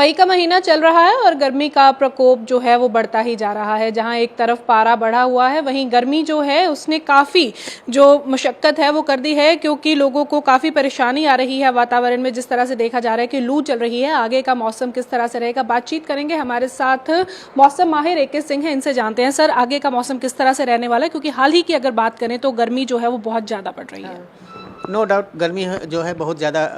मई का महीना चल रहा है और गर्मी का प्रकोप जो है वो बढ़ता ही जा रहा है। जहां एक तरफ पारा बढ़ा हुआ है, वहीं गर्मी जो है उसने काफ़ी जो मशक्क़त है वो कर दी है, क्योंकि लोगों को काफ़ी परेशानी आ रही है वातावरण में। जिस तरह से देखा जा रहा है कि लू चल रही है, आगे का मौसम किस तरह से रहेगा, बातचीत करेंगे। हमारे साथ मौसम माहिर AK सिंह हैं, इनसे जानते हैं सर आगे का मौसम किस तरह से रहने वाला है, क्योंकि हाल ही की अगर बात करें तो गर्मी जो है वो बहुत ज़्यादा बढ़ रही है। नो डाउट गर्मी जो है बहुत ज़्यादा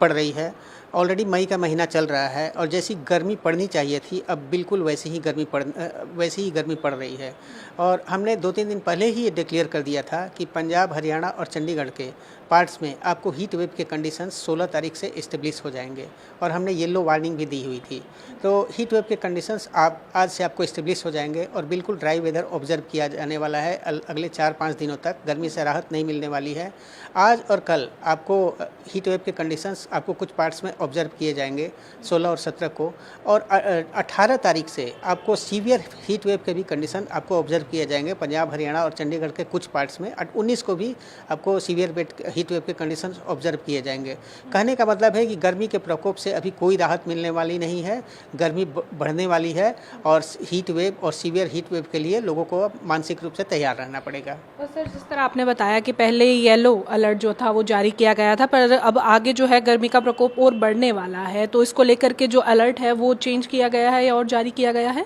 पड़ रही है। ऑलरेडी मई का महीना चल रहा है और जैसी गर्मी पड़नी चाहिए थी अब बिल्कुल वैसी ही गर्मी पड़ रही है। और हमने 2-3 दिन पहले ही ये डिक्लेयर कर दिया था कि पंजाब, हरियाणा और चंडीगढ़ के पार्ट्स में आपको हीट वेव के कंडीशंस 16 तारीख से इस्टेब्लिश हो जाएंगे और हमने येलो वार्निंग भी दी हुई थी। तो हीट वेव के कंडीशंस आज से आपको इस्टेब्लिश हो जाएंगे और बिल्कुल ड्राई वेदर ऑब्जर्व किया जाने वाला है। अगले 4-5 दिनों तक गर्मी से राहत नहीं मिलने वाली है। आज और कल आपको हीट वेव के कंडीशंस आपको कुछ पार्ट्स में ऑब्जर्व किए जाएंगे 16 और 17 को, और 18 तारीख से आपको सीवियर हीट वेव के भी कंडीशन आपको ऑब्जर्व किए जाएंगे पंजाब, हरियाणा और चंडीगढ़ के कुछ पार्ट्स में। 19 को भी आपको सीवियर हीट वेव के कंडीशन ऑब्जर्व किए जाएंगे। कहने का मतलब है कि गर्मी के प्रकोप से अभी कोई राहत मिलने वाली नहीं है, गर्मी बढ़ने वाली है और हीट वेव और सीवियर हीट वेव के लिए लोगों को अब मानसिक रूप से तैयार रहना पड़ेगा। और सर जिस तरह आपने बताया कि पहले येलो अलर्ट जो था वो जारी किया गया था, पर अब आगे जो है गर्मी का प्रकोप और बढ़ने वाला है, तो इसको लेकर के जो अलर्ट है वो चेंज किया गया है और जारी किया गया है।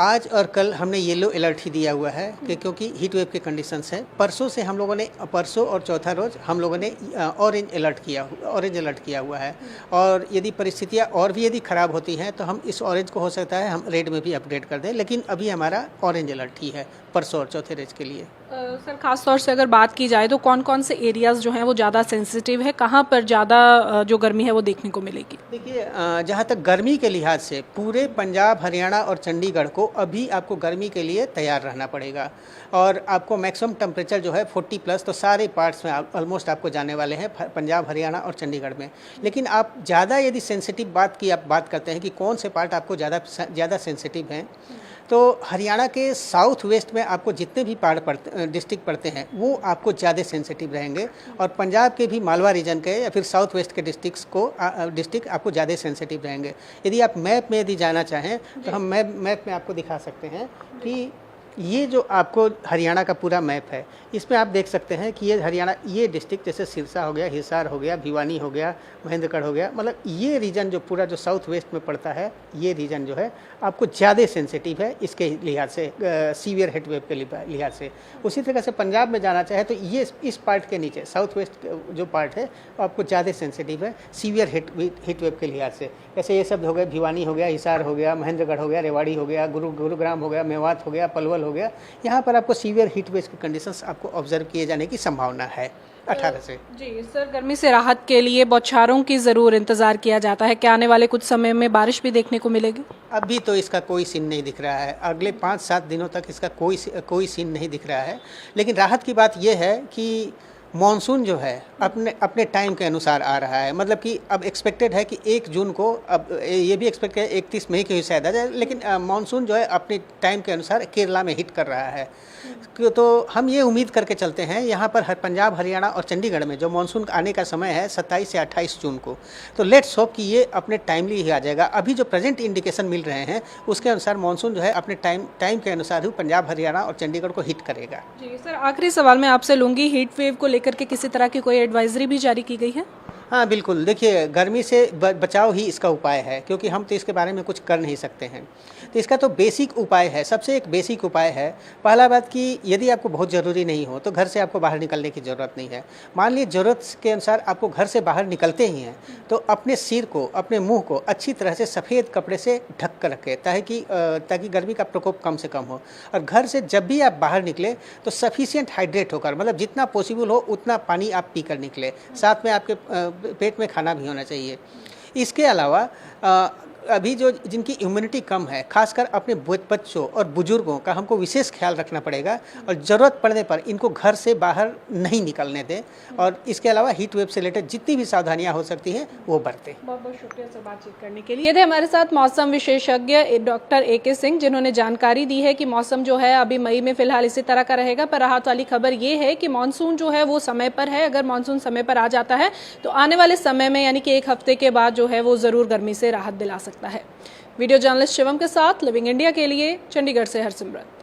आज और कल हमने येलो अलर्ट ही दिया हुआ है कि क्योंकि हीट वेव के कंडीशंस हैं। परसों से हम लोगों ने, परसों और चौथा रोज़ हम लोगों ने ऑरेंज अलर्ट किया हुआ है। और यदि परिस्थितियाँ और भी यदि ख़राब होती हैं तो हम इस ऑरेंज को हो सकता है हम रेड में भी अपडेट कर दें, लेकिन अभी हमारा ऑरेंज अलर्ट ही है परसों और चौथे रोज के लिए। सर खास तौर से अगर बात की जाए तो कौन कौन से एरियाज़ जो हैं वो ज़्यादा सेंसिटिव है, कहाँ पर ज़्यादा जो गर्मी है वो देखने को मिलेगी? देखिए, जहाँ तक गर्मी के लिहाज से पूरे पंजाब, हरियाणा और चंडीगढ़ को अभी आपको गर्मी के लिए तैयार रहना पड़ेगा और आपको मैक्सिमम टेम्परेचर जो है 40+, तो सारे पार्ट्स में ऑलमोस्ट आपको जाने वाले हैं पंजाब, हरियाणा और चंडीगढ़ में। लेकिन आप ज़्यादा यदि सेंसिटिव बात करते हैं कि कौन से पार्ट आपको ज़्यादा सेंसिटिव हैं, तो हरियाणा के साउथ वेस्ट में आपको जितने भी डिस्ट्रिक्ट पड़ते हैं वो आपको ज़्यादा सेंसिटिव रहेंगे, और पंजाब के भी मालवा रीजन के या फिर साउथ वेस्ट के डिस्ट्रिक्ट आपको ज़्यादा सेंसिटिव रहेंगे। यदि आप मैप में यदि जाना चाहें तो हम मैप में आपको दिखा सकते हैं कि ये जो आपको हरियाणा का पूरा मैप है, इसमें आप देख सकते हैं कि ये डिस्ट्रिक्ट जैसे सिरसा हो गया, हिसार हो गया, भिवानी हो गया, महेंद्रगढ़ हो गया, मतलब ये रीजन जो पूरा जो साउथ वेस्ट में पड़ता है, ये रीजन जो है आपको ज़्यादा सेंसिटिव है इसके लिहाज से, सीवियर हीट वेव के लिहाज से। उसी तरह से पंजाब में जाना चाहे तो ये इस पार्ट के नीचे साउथ वेस्ट जो पार्ट है आपको ज़्यादा सेंसिटिव है सीवियर हीट वेव के लिहाज से। जैसे ये सब हो गया, भिवानी हो गया, हिसार हो गया, महेंद्रगढ़ हो गया, रेवाड़ी हो गया, गुरुग्राम हो गया, मेवात हो गया, पलवल हो गया, यहाँ पर आपको सीवियर हीट वेव की कंडीशंस आपको ऑब्जर्व किए जाने की संभावना है 18 से। जी सर, गर्मी से राहत के लिए बौछारों की ज़रूर इंतज़ार किया जाता है। क्या आने वाले कुछ समय में बारिश भी देखने को मिलेगी? अभी तो इसका कोई सीन नहीं दिख रहा है, अगले 5-7 दिनों तक इसका कोई सीन नहीं दिख रहा है। लेकिन राहत की बात यह है कि मॉनसून जो है अपने टाइम के अनुसार आ रहा है। मतलब कि अब एक्सपेक्टेड है कि 1 जून को, अब ये भी एक्सपेक्ट है 31 मई के शायद आ जाए, लेकिन मॉनसून जो है अपने टाइम के अनुसार केरला में हिट कर रहा है। तो हम ये उम्मीद करके चलते हैं यहाँ पर पंजाब, हरियाणा और चंडीगढ़ में जो मॉनसून आने का समय है 27 से 28 जून को, तो लेट्स होप कि ये अपने टाइमली ही आ जाएगा। अभी जो प्रेजेंट इंडिकेशन मिल रहे हैं उसके अनुसार मॉनसून जो है अपने टाइम के अनुसार ही पंजाब, हरियाणा और चंडीगढ़ को हिट करेगा। जी सर, आखिरी सवाल मैं आपसे लूँगी, हीट वेव को करके किसी तरह की कोई एडवाइजरी भी जारी की गई है? हाँ बिल्कुल, देखिए गर्मी से बचाव ही इसका उपाय है, क्योंकि हम तो इसके बारे में कुछ कर नहीं सकते हैं। तो इसका तो बेसिक उपाय है, सबसे एक बेसिक उपाय है, पहला बात कि यदि आपको बहुत ज़रूरी नहीं हो तो घर से आपको बाहर निकलने की ज़रूरत नहीं है। मान लीजिए ज़रूरत के अनुसार आपको घर से बाहर निकलते ही हैं तो अपने सिर को, अपने मुंह को अच्छी तरह से सफ़ेद कपड़े से ढक कर रखें ताकि गर्मी का प्रकोप कम से कम हो। और घर से जब भी आप बाहर निकले तो सफिशिएंट हाइड्रेट होकर, मतलब जितना पॉसिबल हो उतना पानी आप पी कर निकले, साथ में आपके पेट में खाना भी होना चाहिए। इसके अलावा अभी जो जिनकी इम्यूनिटी कम है, खासकर अपने बच्चों और बुजुर्गों का हमको विशेष ख्याल रखना पड़ेगा और ज़रूरत पड़ने पर इनको घर से बाहर नहीं निकलने दें। और इसके अलावा हीट वेव से रिलेटेड जितनी भी सावधानियां हो सकती हैं वो बरतें। बहुत बहुत शुक्रिया सर बातचीत करने के लिए। ये थे हमारे साथ मौसम विशेषज्ञ डॉक्टर AK सिंह, जिन्होंने जानकारी दी है कि मौसम जो है अभी मई में फिलहाल इसी तरह का रहेगा, पर राहत वाली खबर ये है कि मानसून जो है वो समय पर है। अगर मानसून समय पर आ जाता है तो आने वाले समय में यानी कि 1 हफ्ते के बाद जो है वो ज़रूर गर्मी से राहत दिला सकता है। सकता है। वीडियो जर्नलिस्ट शिवम के साथ लिविंग इंडिया के लिए चंडीगढ़ से हरसिमरत।